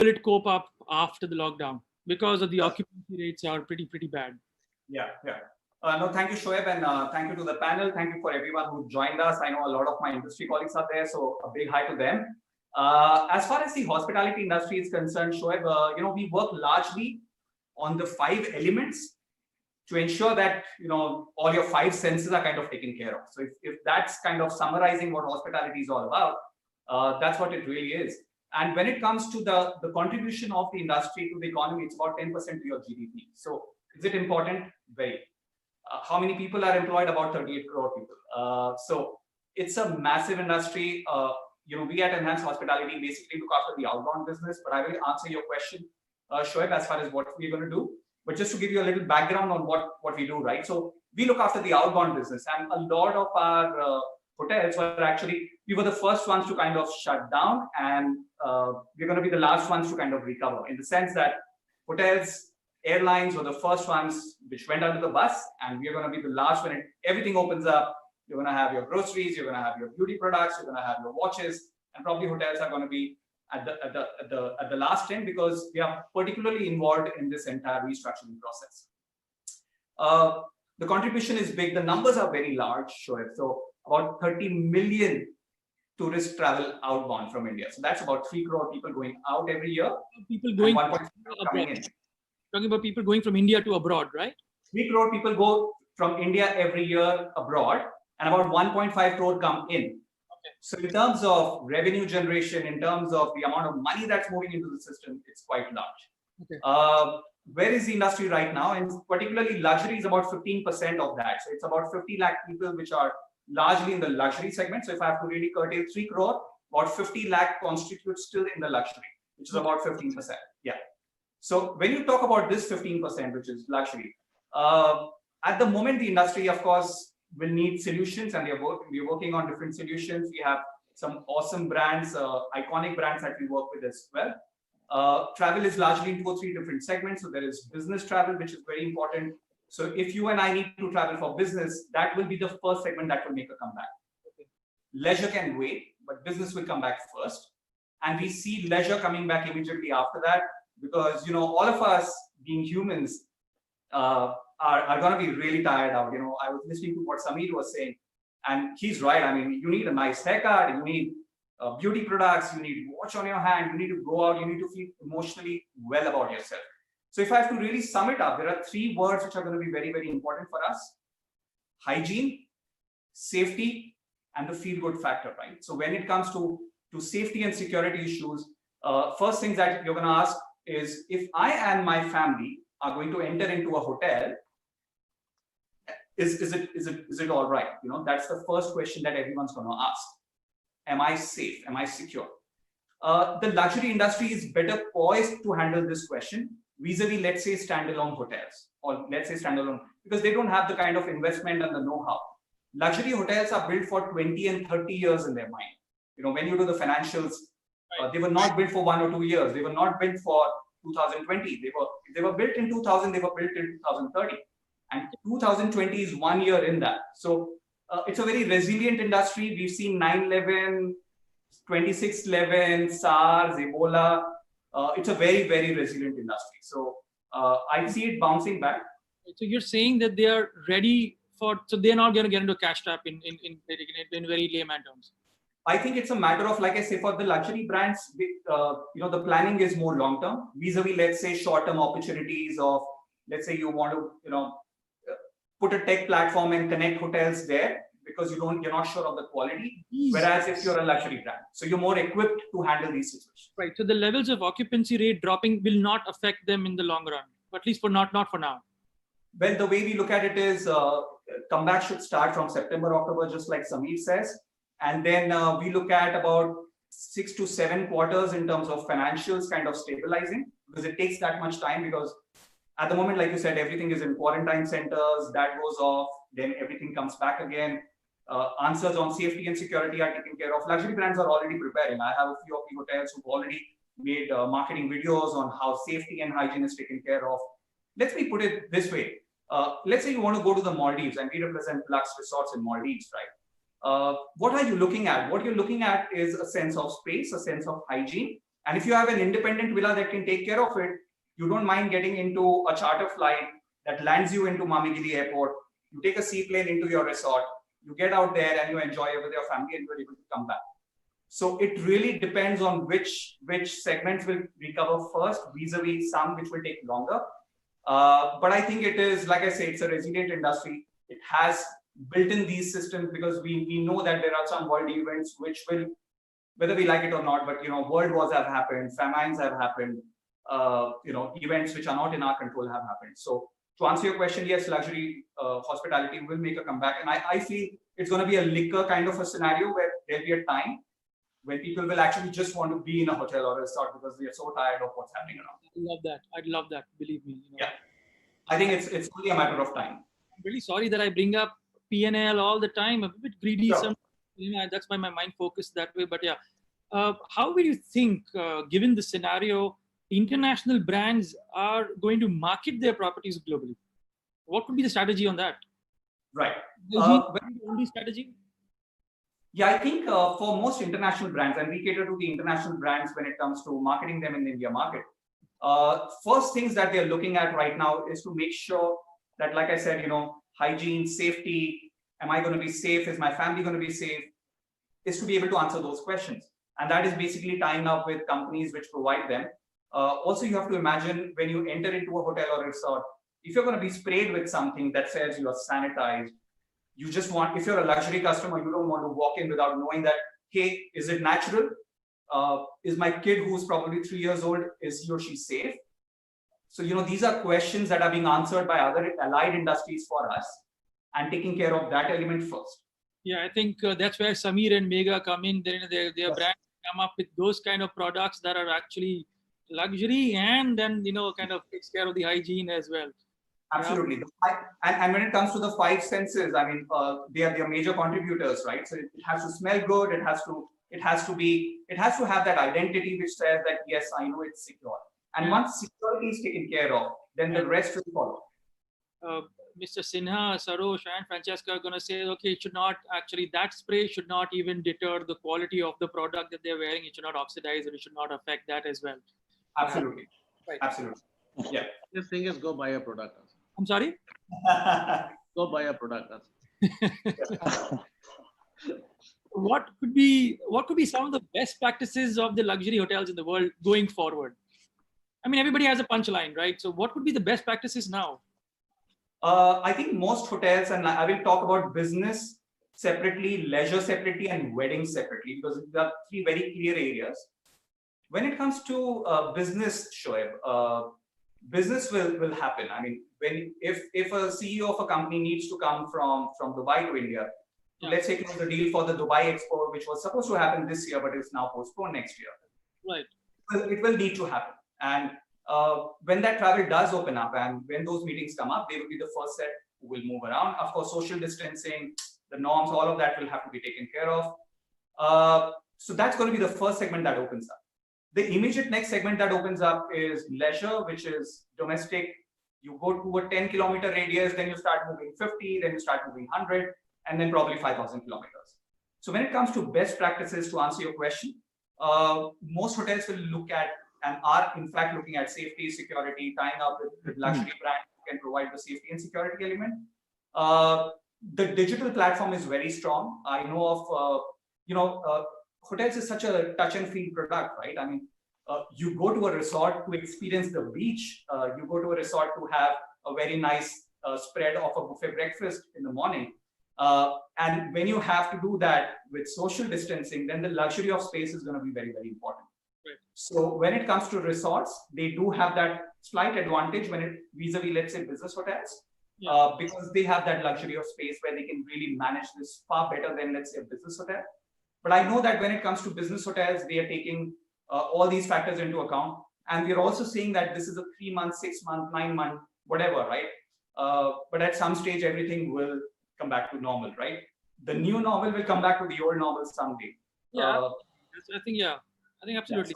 will it cope up after the lockdown? Because of the occupancy rates are pretty bad. Yeah. No, thank you, Shoaib, and thank you to the panel. Thank you for everyone who joined us. I know a lot of my industry colleagues are there, so a big hi to them. As far as the hospitality industry is concerned, Shoaib, we work largely on the 5 elements to ensure that all your 5 senses are kind of taken care of. So if that's kind of summarizing what hospitality is all about, that's what it really is. And when it comes to the contribution of the industry to the economy, it's about 10% to your GDP. So is it important? Very. How many people are employed? About 38 crore people. So it's a massive industry. We at Enhanced Hospitality basically look after the outbound business, but I will answer your question, Shoaib, as far as what we're going to do. But just to give you a little background on what we do, right? So we look after the outbound business, and a lot of our hotels were actually, we were the first ones to kind of shut down, and we're going to be the last ones to kind of recover, in the sense that hotels, airlines were the first ones which went under the bus, and we're going to be the last when everything opens up. You're going to have your groceries, you're going to have your beauty products, you're going to have your watches, and probably hotels are going to be at the last end, because we are particularly involved in this entire restructuring process. The contribution is big. The numbers are very large, Shoaib. So about 30 million tourists travel outbound from India. So that's about 3 crore people going out every year. People going 1.5 coming in. Talking about people going from India to abroad, right? 3 crore people go from India every year abroad, and about 1.5 crore come in. Okay. So in terms of revenue generation, in terms of the amount of money that's moving into the system, it's quite large. Okay. Where is the industry right now? And particularly luxury is about 15% of that. So it's about 50 lakh people which are largely in the luxury segment. So if I have to really curtail 3 crore, about 50 lakh constitutes still in the luxury, which is about 15%. Yeah. So when you talk about this 15%, which is luxury, at the moment, the industry, of course, will need solutions, and we're working on different solutions. We have some awesome brands, iconic brands that we work with as well. Travel is largely in 2 or 3 different segments. So there is business travel, which is very important. So if you and I need to travel for business, that will be the first segment that will make a comeback. Okay. Leisure can wait, but business will come back first. And we see leisure coming back immediately after that, because all of us being humans are going to be really tired out. I was listening to what Sameer was saying, and he's right. I mean, you need a nice haircut, you need beauty products, you need watch on your hand, you need to go out, you need to feel emotionally well about yourself. So if I have to really sum it up, there are 3 words which are going to be very, very important for us: hygiene, safety, and the feel-good factor, right? So when it comes to safety and security issues, first things that you're going to ask is, if I and my family are going to enter into a hotel, is it all right? That's the first question that everyone's going to ask. Am I safe? Am I secure? The luxury industry is better poised to handle this question vis-a-vis, let's say, standalone hotels, or let's say standalone, because they don't have the kind of investment and the know-how. Luxury hotels are built for 20 and 30 years in their mind. When you do the financials, they were not built for 1 or 2 years. They were not built for 2020. They were built in 2000. They were built in 2030, and 2020 is 1 year in that. So it's a very resilient industry. We've seen 9/11, 26/11, SARS, Ebola. It's a very, very resilient industry. So I see it bouncing back. So you're saying that they are ready so they're not going to get into a cash trap in very layman terms. I think it's a matter of, like I say, for the luxury brands, the planning is more long term, vis-a-vis, let's say, short term opportunities of, let's say, you want to, put a tech platform and connect hotels there, because you're not sure of the quality. Whereas if you're a luxury brand, so you're more equipped to handle these situations. Right. So the levels of occupancy rate dropping will not affect them in the long run, at least not for now. Well, the way we look at it is, comeback should start from September, October, just like Sameer says. And then we look at about 6 to 7 quarters in terms of financials kind of stabilizing, because it takes that much time, because at the moment, like you said, everything is in quarantine centers, that goes off, then everything comes back again. Answers on safety and security are taken care of. Luxury brands are already preparing. I have a few of the hotels who've already made marketing videos on how safety and hygiene is taken care of. Let me put it this way. Let's say you want to go to the Maldives, and we represent Lux Resorts in Maldives, right? What are you looking at? What you're looking at is a sense of space, a sense of hygiene, And if you have an independent villa that can take care of it, you don't mind getting into a charter flight that lands you into Mamigiri Airport. You take a seaplane into your resort, you get out there and you enjoy it with your family and you're able to come back. So it really depends on which segments will recover first, vis-a-vis some which will take longer. But I think it is, like I say, it's a resilient industry. It has built in these systems because we know that there are some world events which will, whether we like it or not, but world wars have happened, famines have happened, events which are not in our control have happened. So to answer your question, yes, luxury hospitality will make a comeback, and I feel it's going to be a liquor kind of a scenario where there'll be a time when people will actually just want to be in a hotel or a resort because they are so tired of what's happening around. I love that. I'd love that. Believe me. Yeah, I think it's only a matter of time. I'm really sorry that I bring up P&L all the time. I'm a bit greedy. Sure. That's why my mind focused that way. But yeah, how will you think, given the scenario, international brands are going to market their properties globally? What could be the strategy on that? Right. Only strategy? Yeah, I think for most international brands, and we cater to the international brands when it comes to marketing them in the India market, first things that they're looking at right now is to make sure that, like I said, hygiene, safety, am I going to be safe? Is my family going to be safe? Is to be able to answer those questions. And that is basically tying up with companies which provide them. Also, you have to imagine when you enter into a hotel or resort, if you're going to be sprayed with something that says you are sanitized, you just want, if you're a luxury customer, you don't want to walk in without knowing that, hey, is it natural? Is my kid who's probably 3 years old, is he or she safe? So, these are questions that are being answered by other allied industries for us and taking care of that element first. Yeah, I think that's where Samir and Mega come in. Their Yes. brands come up with those kind of products that are actually luxury and then, kind of takes care of the hygiene as well. Absolutely. And when it comes to the 5 senses, I mean, they are major contributors, right? So it has to smell good. It has to have that identity which says that, yes, I know it's secure. And once security is taken care of, then the rest will follow. Mr. Sinha, Sarosh, and Francesca are going to say, okay, it should not actually, that spray should not even deter the quality of the product that they're wearing. It should not oxidize, and it should not affect that as well. Absolutely. Right. Absolutely. Yeah. The thing is, go buy a product. I'm sorry? Go buy a product. What could be some of the best practices of the luxury hotels in the world going forward? I mean, everybody has a punchline, right? So what would be the best practices now? I think most hotels, and I will talk about business separately, leisure separately, and weddings separately, because there are 3 very clear areas. When it comes to business, Shoaib, business will happen. I mean, if a CEO of a company needs to come from Dubai to India, let's say close the deal for the Dubai Expo, which was supposed to happen this year, but is now postponed next year. Right. It will need to happen. And when that travel does open up and when those meetings come up, they will be the first set who will move around. Of course, social distancing, the norms, all of that will have to be taken care of. So that's going to be the first segment that opens up. The immediate next segment that opens up is leisure, which is domestic. You go to a 10-kilometer radius, then you start moving 50, then you start moving 100, and then probably 5,000 kilometers. So when it comes to best practices, to answer your question, most hotels will look at and are in fact looking at safety, security, tying up with luxury brands who can provide the safety and security element. The digital platform is very strong. I know of, hotels is such a touch and feel product, right? I mean, you go to a resort to experience the beach. You go to a resort to have a very nice spread of a buffet breakfast in the morning. And when you have to do that with social distancing, then the luxury of space is going to be very, very important. Right. So when it comes to resorts, they do have that slight advantage when it vis-a-vis, let's say, business hotels, because they have that luxury of space where they can really manage this far better than, let's say, a business hotel. But I know that when it comes to business hotels, they are taking all these factors into account. And we're also seeing that this is a 3-month, 6-month, 9-month, whatever, right? But at some stage, everything will come back to normal, right? The new normal will come back to the old normal someday. Yeah, I think absolutely.